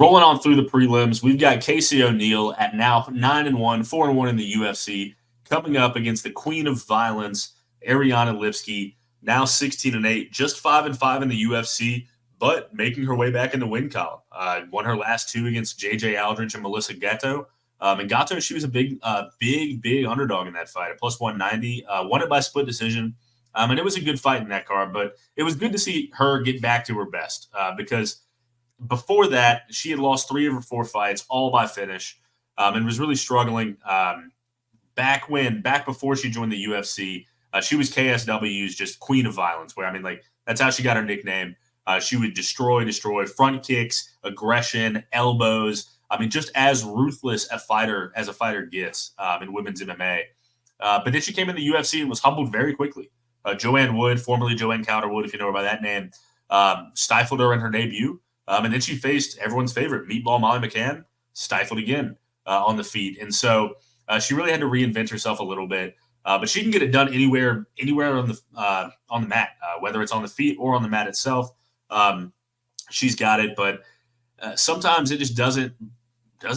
rolling on through the prelims, we've got Casey O'Neill at now 9-1, 4-1 in the UFC, coming up against the Queen of Violence, Ariane Lipski, now 16-8, just 5-5 in the UFC, but making her way back in the win column. Won her last two against J.J. Aldrich and Melissa Gatto. And Gatto, she was a big underdog in that fight, at plus 190. Won it by split decision. And it was a good fight in that card, but it was good to see her get back to her best because before that, she had lost 3 of her 4 fights, all by finish, and was really struggling back before she joined the UFC. She was KSW's just Queen of Violence, where, that's how she got her nickname. She would destroy, front kicks, aggression, elbows. Just as ruthless as a fighter gets in women's MMA. But then she came in the UFC and was humbled very quickly. Joanne Wood, formerly Joanne Calder-Wood, if you know her by that name, stifled her in her debut. And then she faced everyone's favorite, Meatball Molly McCann, stifled again on the feet. And so she really had to reinvent herself a little bit. But she can get it done anywhere on the mat, whether it's on the feet or on the mat itself. She's got it, but sometimes it just doesn't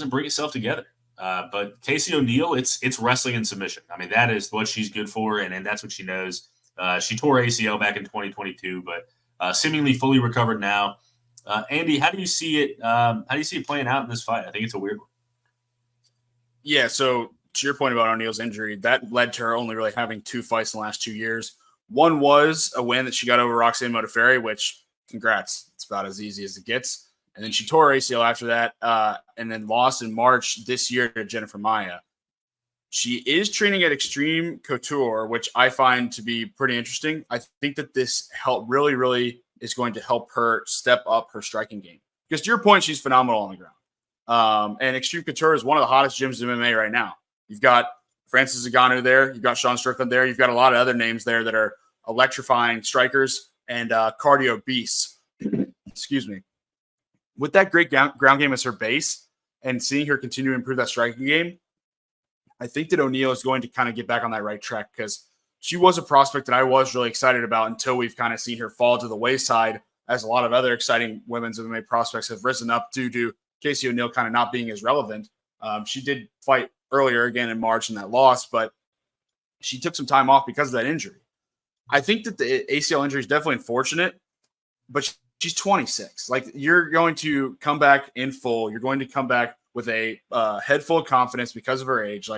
bring itself together. But Casey O'Neill, it's wrestling and submission. That is what she's good for, and that's what she knows. She tore ACL back in 2022, but seemingly fully recovered now. Andy, how do you see it? How do you see it playing out in this fight? I think it's a weird one. Yeah. So to your point about O'Neill's injury, that led to her only really having 2 fights in the last 2 years. One was a win that she got over Roxanne Modafferi, which congrats. It's about as easy as it gets. And then she tore her ACL after that, and then lost in March this year to Jennifer Maia. She is training at Extreme Couture, which I find to be pretty interesting. I think that this really is going to help her step up her striking game. Because to your point, she's phenomenal on the ground. And Extreme Couture is one of the hottest gyms in MMA right now. You've got Francis Ngannou there. You've got Sean Strickland there. You've got a lot of other names there that are electrifying strikers and cardio beasts. Excuse me. With that great ground game as her base and seeing her continue to improve that striking game, I think that O'Neill is going to kind of get back on that right track because she was a prospect that I was really excited about until we've kind of seen her fall to the wayside as a lot of other exciting women's MMA prospects have risen up due to Casey O'Neill kind of not being as relevant. She did fight earlier again in March in that loss, but she took some time off because of that injury. I think that the ACL injury is definitely unfortunate, but she's 26. You're going to come back in full. You're going to come back with a head full of confidence because of her age.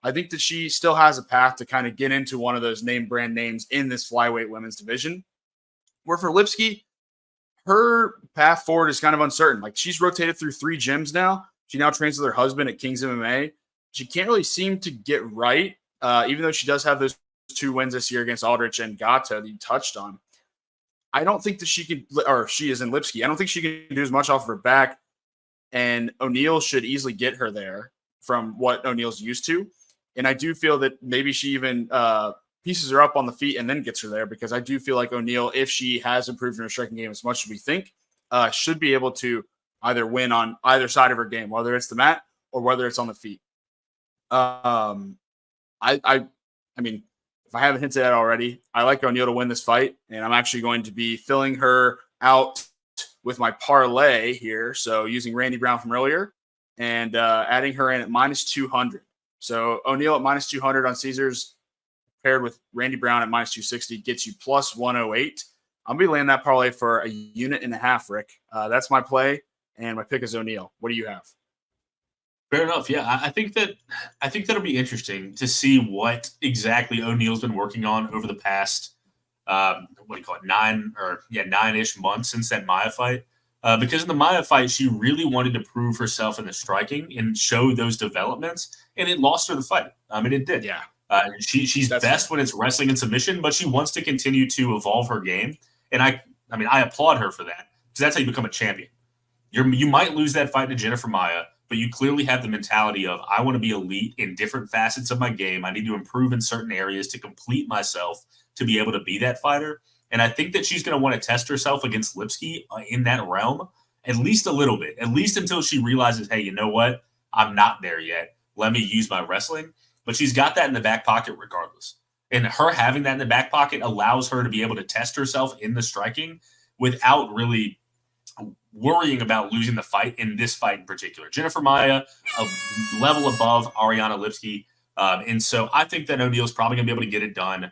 I think that she still has a path to kind of get into one of those name brand names in this flyweight women's division. Where for Lipski, her path forward is kind of uncertain. She's rotated through 3 gyms now. She now trains with her husband at King's MMA. She can't really seem to get right, even though she does have those 2 wins this year against Aldrich and Gatto that you touched on. I don't think that she can, or she is in Lipski. I don't think she can do as much off of her back. And O'Neill should easily get her there from what O'Neill's used to. And I do feel that maybe she even pieces her up on the feet and then gets her there because I do feel like O'Neill, if she has improved in her striking game as much as we think, should be able to either win on either side of her game, whether it's the mat or whether it's on the feet. I mean, if I haven't hinted at already, I like O'Neill to win this fight, and I'm actually going to be filling her out with my parlay here. So using Randy Brown from earlier and adding her in at -200. So O'Neill at -200 on Caesars paired with Randy Brown at -260 gets you +108. I'm going to be laying that parlay for 1.5 units, Rick. That's my play, and my pick is O'Neill. What do you have? Fair enough. Yeah, I think that'll be interesting to see what exactly O'Neill's been working on over the past, 9-ish months since that Maia fight. Because in the Maia fight, she really wanted to prove herself in the striking and show those developments, and it lost her the fight. It did. Yeah. She's best when it's wrestling and submission, but she wants to continue to evolve her game, and I applaud her for that because that's how you become a champion. You might lose that fight to Jennifer Maia, but you clearly have the mentality of, I want to be elite in different facets of my game. I need to improve in certain areas to complete myself to be able to be that fighter. And I think that she's going to want to test herself against Lipski in that realm, at least a little bit, at least until she realizes, hey, you know what? I'm not there yet. Let me use my wrestling. But she's got that in the back pocket regardless. And her having that in the back pocket allows her to be able to test herself in the striking without really worrying about losing the fight in this fight in particular. Jennifer Maia, a level above Ariane Lipski. And so I think that O'Neal's probably going to be able to get it done,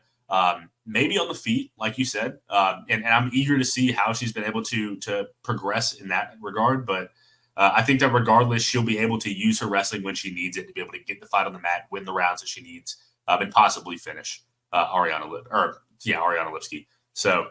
maybe on the feet, like you said. And I'm eager to see how she's been able to progress in that regard. But I think that regardless, she'll be able to use her wrestling when she needs it to be able to get the fight on the mat, win the rounds that she needs, and possibly finish Ariane Lipski. So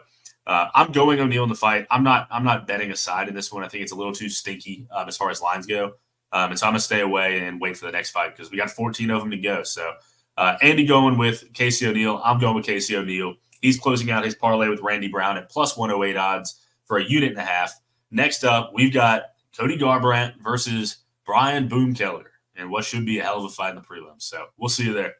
I'm going O'Neal in the fight. I'm not betting a side in this one. I think it's a little too stinky as far as lines go. And so I'm going to stay away and wait for the next fight because we got 14 of them to go. So Andy going with Casey O'Neal. I'm going with Casey O'Neal. He's closing out his parlay with Randy Brown at plus 108 odds for a unit and a half. Next up, we've got Cody Garbrandt versus Brian Boom Keller and what should be a hell of a fight in the prelims. So we'll see you there.